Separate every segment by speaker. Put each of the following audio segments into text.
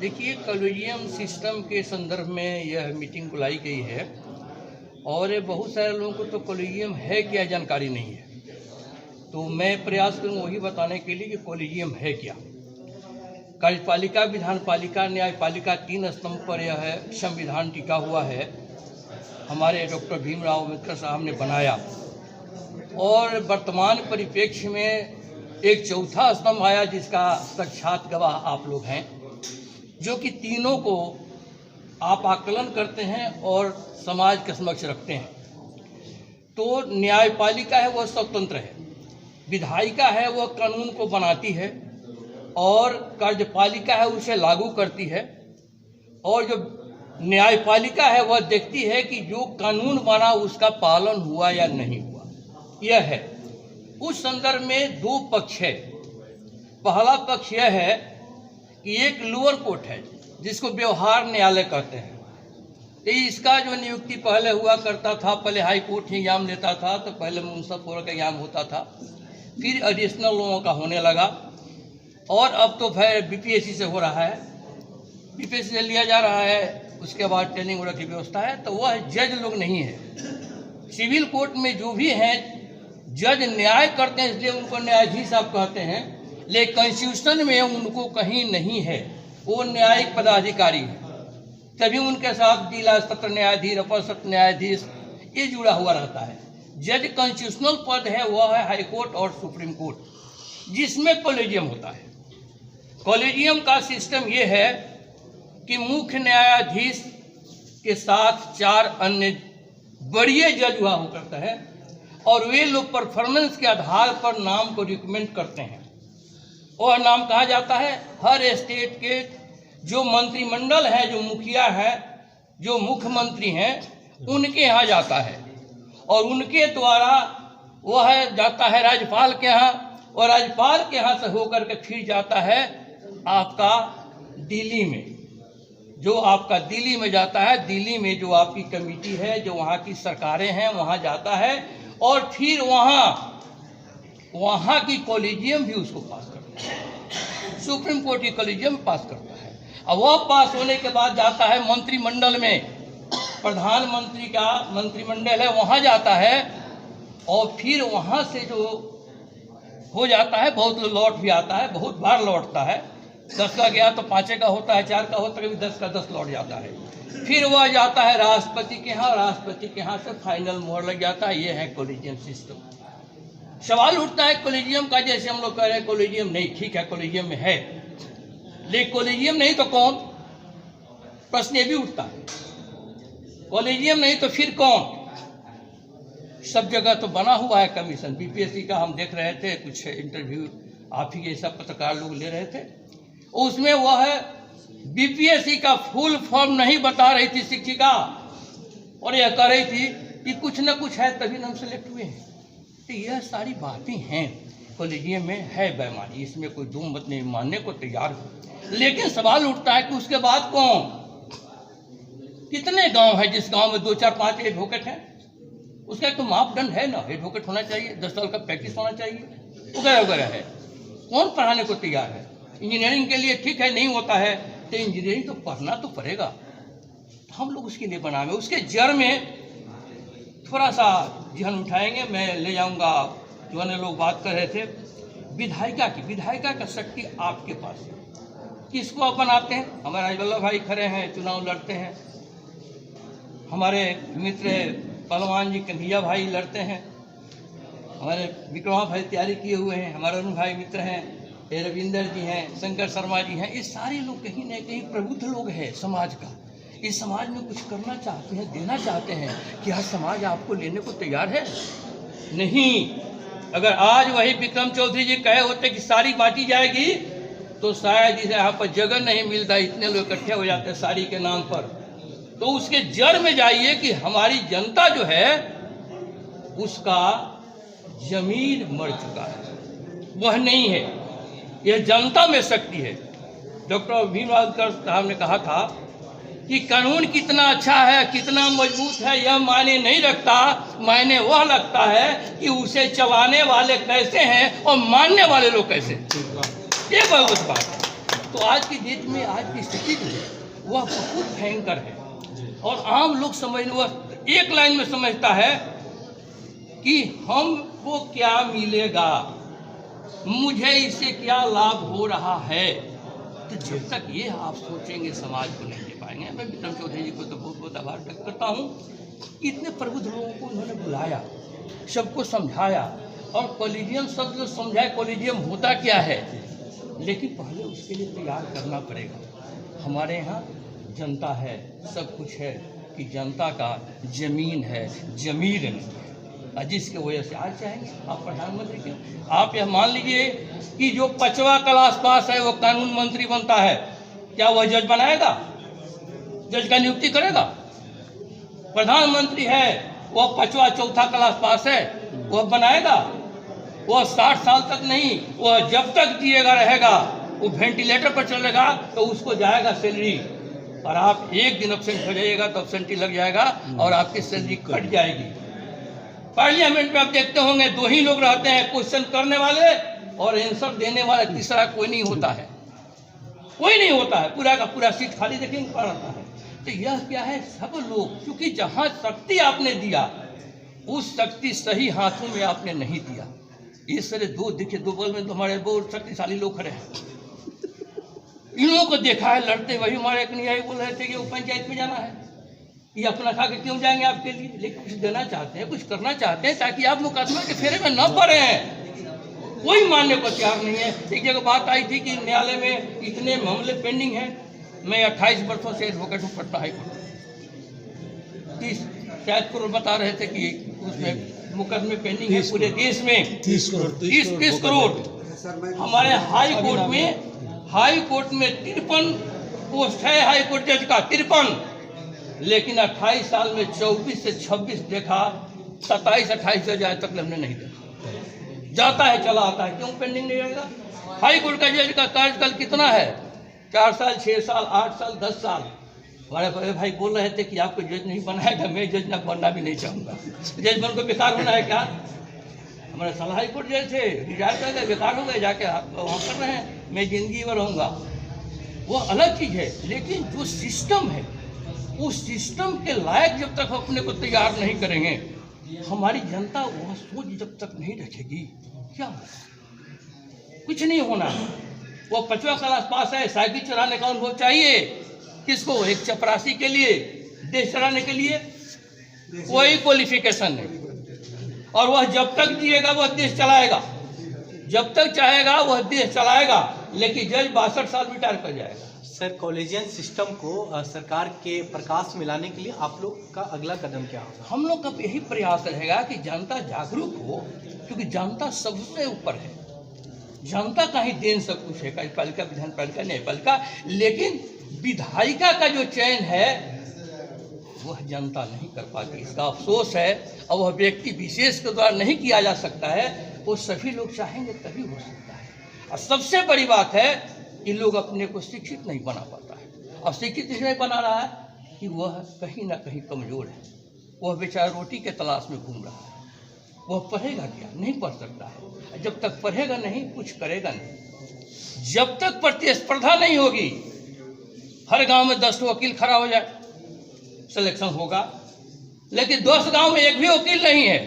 Speaker 1: देखिए, collegium system के संदर्भ में यह मीटिंग बुलाई गई है और बहुत सारे लोगों को तो कॉलेजियम है क्या जानकारी नहीं है। तो मैं प्रयास करूँ वही बताने के लिए कि कॉलेजियम है क्या। कार्यपालिका, विधानपालिका, न्यायपालिका, 3 स्तंभ पर यह है संविधान टिका हुआ है। हमारे डॉक्टर भीमराव अम्बेडकर साहब ने बनाया और वर्तमान परिप्रेक्ष्य में एक चौथा स्तंभ आया जिसका साक्षात गवाह आप लोग हैं, जो कि तीनों को आप आकलन करते हैं और समाज के समक्ष रखते हैं। तो न्यायपालिका है वह स्वतंत्र है, विधायिका है वह कानून को बनाती है और कार्यपालिका है उसे लागू करती है, और जो न्यायपालिका है वह देखती है कि जो कानून बना उसका पालन हुआ या नहीं हुआ। यह है, उस संदर्भ में 2 पक्ष है। पहला पक्ष यह है कि एक लोअर कोर्ट है जिसको व्यवहार न्यायालय कहते हैं। तो इसका जो नियुक्ति पहले हुआ करता था, पहले हाई कोर्ट ही एग्जाम लेता था, तो पहले मुंसफ का एग्जाम होता था, फिर एडिशनल लोगों का होने लगा और अब तो फिर बीपीएससी से हो रहा है, बीपीएससी से लिया जा रहा है। उसके बाद ट्रेनिंग वगैरह की व्यवस्था है। तो वह जज लोग नहीं है। सिविल कोर्ट में जो भी हैं जज न्याय करते हैं, इसलिए उनको न्यायाधीश आप कहते हैं, लेकिन कॉन्स्टिट्यूशन में उनको कहीं नहीं है। वो न्यायिक पदाधिकारी है, तभी उनके साथ जिला सत्र न्यायाधीश, अपर सत्र न्यायाधीश ये जुड़ा हुआ रहता है। जज कॉन्स्टिट्यूशनल पद है वह है हाई कोर्ट और सुप्रीम कोर्ट, जिसमें कॉलेजियम होता है। कॉलेजियम का सिस्टम ये है कि मुख्य न्यायाधीश के साथ 4 अन्य बड़े जज हुआ करता है और वे लोग परफॉर्मेंस के आधार पर नाम को रिकमेंड करते हैं। और नाम कहा जाता है हर स्टेट के जो मंत्रिमंडल है, जो मुखिया है, जो मुख्यमंत्री हैं, उनके यहाँ जाता है और उनके द्वारा वह जाता है राज्यपाल के यहाँ, और राज्यपाल के यहाँ से होकर के फिर जाता है आपका दिल्ली में। जो आपका दिल्ली में जाता है, दिल्ली में जो आपकी कमेटी है, जो वहाँ की सरकारें हैं, वहाँ जाता है और फिर वहाँ की कॉलेजियम भी उसको पास करता है। सुप्रीम कोर्ट की कॉलेजियम पास करता है। अब वह पास होने के बाद जाता है मंत्रिमंडल में, प्रधानमंत्री का मंत्रिमंडल है वहाँ जाता है और फिर वहाँ से जो हो जाता है, बहुत लौट भी आता है, बहुत बार लौटता है। 10 का गया तो 5 का होता है, 4 का होता है, कभी 10 का 10 लौट जाता है। फिर वह जाता है राष्ट्रपति के यहाँ, राष्ट्रपति के यहाँ से फाइनल मोहर लग जाता है। ये है कॉलेजियम सिस्टम। सवाल उठता है कॉलेजियम का, जैसे हम लोग कह रहे हैं कॉलेजियम नहीं, ठीक है कॉलेजियम में है, लेकिन कॉलेजियम नहीं तो कौन? प्रश्न ये भी उठता है, कॉलेजियम नहीं तो फिर कौन? सब जगह तो बना हुआ है कमीशन। बीपीएससी का हम देख रहे थे, कुछ इंटरव्यू आप ही जैसा पत्रकार लोग ले रहे थे, उसमें वह बीपीएससी का फुल फॉर्म नहीं बता रही थी शिक्षिका, और यह कह रही थी कि कुछ न कुछ है तभी हम सेलेक्ट हुए हैं। तो यह सारी बातें हैं, कॉलेजियम में है बेईमानी, इसमें कोई दो मत नहीं, मानने को तैयार हो। लेकिन सवाल उठता है कि उसके बाद कौन? कितने गांव है जिस गांव में 2, 4, 5 एडवोकेट हैं? उसका एक तो मापदंड है ना, एडवोकेट होना चाहिए, 10 साल का प्रैक्टिस होना चाहिए, वगैरह वगैरह है। कौन पढ़ाने को तैयार है? इंजीनियरिंग के लिए ठीक है, नहीं होता है तो इंजीनियरिंग तो पढ़ना तो पड़ेगा। हम लोग उसके लिए बनाए, उसके जड़ में थोड़ा सा ध्यान उठाएंगे। मैं ले जाऊंगा, जो अन्य लोग बात कर रहे थे विधायिका की, विधायिका का शक्ति आपके पास है। किसको आप बनाते हैं? हमारे राजवल्लभ भाई खड़े हैं, चुनाव लड़ते हैं। हमारे मित्र पहलवान जी कन्हैया भाई लड़ते हैं। हमारे विक्रमा भाई तैयारी किए हुए हैं। हमारे अरुण भाई मित्र हैं, रविंदर जी हैं, शंकर शर्मा जी हैं। ये सारे लोग कहीं न कहीं प्रबुद्ध लोग हैं समाज का। इस समाज में कुछ करना चाहते हैं, देना चाहते हैं। क्या समाज आपको लेने को तैयार है? नहीं। अगर आज वही विक्रम चौधरी जी कहे होते कि सारी बांटी जाएगी तो शायद इसे यहाँ पर जगह नहीं मिलता, इतने लोग इकट्ठे हो जाते हैं सारी के नाम पर। तो उसके जड़ में जाइए कि हमारी जनता जो है उसका जमीन मर चुका है, वह नहीं है। यह जनता में शक्ति है। डॉक्टर भीमराव अम्बेडकर साहब ने कहा था कि कानून कितना अच्छा है, कितना मजबूत है, यह मायने नहीं रखता, मायने वह लगता है कि उसे चलाने वाले कैसे हैं और मानने वाले लोग कैसे। ये बहुत बात है। तो आज की डेट में आज की स्थिति जो है वह बहुत भयंकर है। और आम लोग वह एक लाइन में समझता है कि हमको क्या मिलेगा, मुझे इससे क्या लाभ हो रहा है। तो जब तक ये आप सोचेंगे समाज को नहीं दे पाएंगे। मैं विक्रम चौधरी जी को तो बहुत बहुत आभार व्यक्त करता हूँ कि इतने प्रबुद्ध लोगों को उन्होंने बुलाया, सबको समझाया और कॉलेजियम सब जो समझाए कॉलेजियम होता क्या है, लेकिन पहले उसके लिए तैयार करना पड़ेगा। हमारे यहाँ जनता है, सब कुछ है कि जनता का जमीन है, जमीर नहीं है। जिसके वजह से आज चाहेंगे आप प्रधानमंत्री के, आप यह मान लीजिए कि जो 5वां क्लास पास है वो कानून मंत्री बनता है, क्या वह जज बनाएगा? जज का नियुक्ति करेगा? प्रधानमंत्री है वह 5वां 4था क्लास पास है, वह बनाएगा? वह 60 साल तक नहीं, वह जब तक जिएगा रहेगा, वो वेंटिलेटर पर चलेगा तो उसको जाएगा सैलरी। और आप एक दिन एब्सेंट हो जाइएगा तो एब्सेंटी लग जाएगा और आपकी सैलरी कट जाएगी। पार्लियामेंट में आप देखते होंगे 2 ही लोग रहते हैं, क्वेश्चन करने वाले और आंसर देने वाला, तीसरा कोई नहीं होता है, कोई नहीं होता है। पूरा का पूरा सीट खाली देखेंगे पड़ा रहता है। तो यह क्या है, सब लोग, क्योंकि जहाँ शक्ति आपने दिया उस शक्ति सही हाथों में आपने नहीं दिया। ये सारे देखिए 2 बगल में तो हमारे बहुत शक्तिशाली लोग खड़े हैं, इन लोगों को देखा है लड़ते। वही हमारे एक न्यायी बोल रहे थे कि वो पंचायत में जाना है, ये अपना खा के क्यों जाएंगे आपके लिए, लेकिन कुछ देना चाहते हैं, कुछ करना चाहते हैं ताकि आप मुकदमा के फेरे में न पड़े हैं। कोई मानने को तैयार नहीं है। एक जगह बात आई थी कि न्यायालय में इतने मामले पेंडिंग हैं। मैं 28 वर्षों से एडवोकेट हूँ पटना हाईकोर्ट, 30 शायद करोड़ बता रहे थे कि उसमें मुकदमे पेंडिंग है पूरे देश में, 30 करोड़। हमारे हाई कोर्ट में 53 पोस्ट है हाई कोर्ट जज का, 53। लेकिन 28 साल में 24 से 26 देखा, 27-28 जज आज तक हमने नहीं देखा। जाता है चला आता है, क्यों पेंडिंग नहीं रहेगा? हाई कोर्ट का जज का कार्यकाल कितना है? 4 साल, 6 साल, 8 साल, 10 साल। हमारे बड़े भाई बोल रहे थे कि आपको जज नहीं बनाएगा, मैं जज ना बनना भी नहीं चाहूँगा। जज बन को बेकार होना है क्या? हमारे साल हाई कोर्ट जज थे, रिटायर कर गए, बेकार हो गए, जाके वहाँ कर रहे हैं, मैं जिंदगी भर रहूँगा। वो अलग चीज़ है, लेकिन जो सिस्टम है उस सिस्टम के लायक जब तक अपने को तैयार नहीं करेंगे, हमारी जनता वह सोच जब तक नहीं रखेगी, क्या कुछ नहीं होना। वो 5वां क्लास पास है, साइकिल चलाने का अनुभव चाहिए किसको? एक चपरासी के लिए, देश चलाने के लिए कोई क्वालिफिकेशन नहीं। और वह जब तक जिएगा वह देश चलाएगा, जब तक चाहेगा वह देश चलाएगा। लेकिन जज 62 साल रिटायर कर जाएगा।
Speaker 2: सर, कॉलेजियन सिस्टम को सरकार के प्रकाश में लाने के लिए आप लोग का अगला कदम क्या होगा?
Speaker 1: हम लोग का यही प्रयास रहेगा कि जनता जागरूक हो, क्योंकि जनता सबसे ऊपर है। जनता का ही देन सब कुछ है, कार्यपालिका, विधान पालिका, न्यायपालिका। लेकिन विधायिका का जो चयन है वह जनता नहीं कर पाती, इसका अफसोस है। और वह व्यक्ति विशेष के द्वारा नहीं किया जा सकता है, वो सभी लोग चाहेंगे तभी हो सकता है। और सबसे बड़ी बात है कि लोग अपने को शिक्षित नहीं बना पाता है। और शिक्षित इसलिए बना रहा है कि वह कहीं ना कहीं कमज़ोर है, वह बेचारा रोटी के तलाश में घूम रहा है। वह पढ़ेगा क्या? नहीं पढ़ सकता है। जब तक पढ़ेगा नहीं, कुछ करेगा नहीं। जब तक प्रतिस्पर्धा नहीं होगी, हर गांव में 10 वकील खड़ा हो जाए, सिलेक्शन होगा। लेकिन 10 गांव में एक भी वकील नहीं है,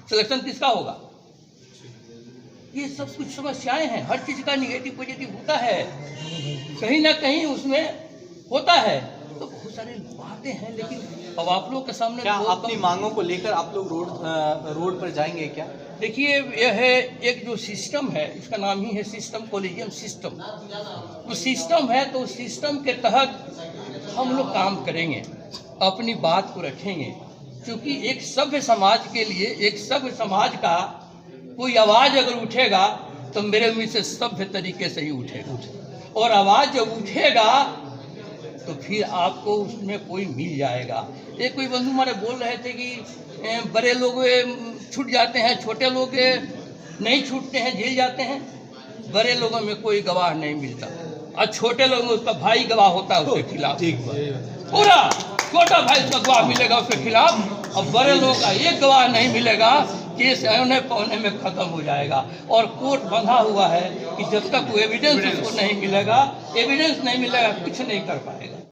Speaker 1: सिलेक्शन किसका होगा? ये सब कुछ समस्याएं हैं। हर चीज़ का निगेटिव पॉजिटिव होता है, कहीं ना कहीं उसमें होता है। तो बहुत सारी बातें हैं, लेकिन अब आप लोग के सामने
Speaker 2: क्या अपनी मांगों को लेकर आप लोग रोड पर जाएंगे क्या?
Speaker 1: देखिए, यह है एक जो सिस्टम है, इसका नाम ही है सिस्टम, कॉलेजियम सिस्टम। तो सिस्टम है, तो सिस्टम के तहत हम लोग काम करेंगे, अपनी बात को रखेंगे। क्योंकि एक सभ्य समाज के लिए, एक सभ्य समाज का कोई आवाज़ अगर उठेगा तो मेरे उम्मीद से सभ्य तरीके से ही उठेगा। और आवाज़ जब उठेगा तो फिर आपको उसमें कोई मिल जाएगा। एक कोई बंधु हमारे बोल रहे थे कि बड़े लोग छूट जाते हैं, छोटे लोग नहीं छूटते हैं, जेल जाते हैं। बड़े लोगों में कोई गवाह नहीं मिलता, और छोटे लोगों में उसका भाई गवाह होता है उसके खिलाफ। पूरा छोटा भाई उसका गवाह मिलेगा उसके खिलाफ, और बड़े लोगों का एक गवाह नहीं मिलेगा। केस औने पौने में खत्म हो जाएगा। और कोर्ट बंधा हुआ है कि जब तक वो एविडेंस उसको नहीं मिलेगा, कुछ नहीं कर पाएगा।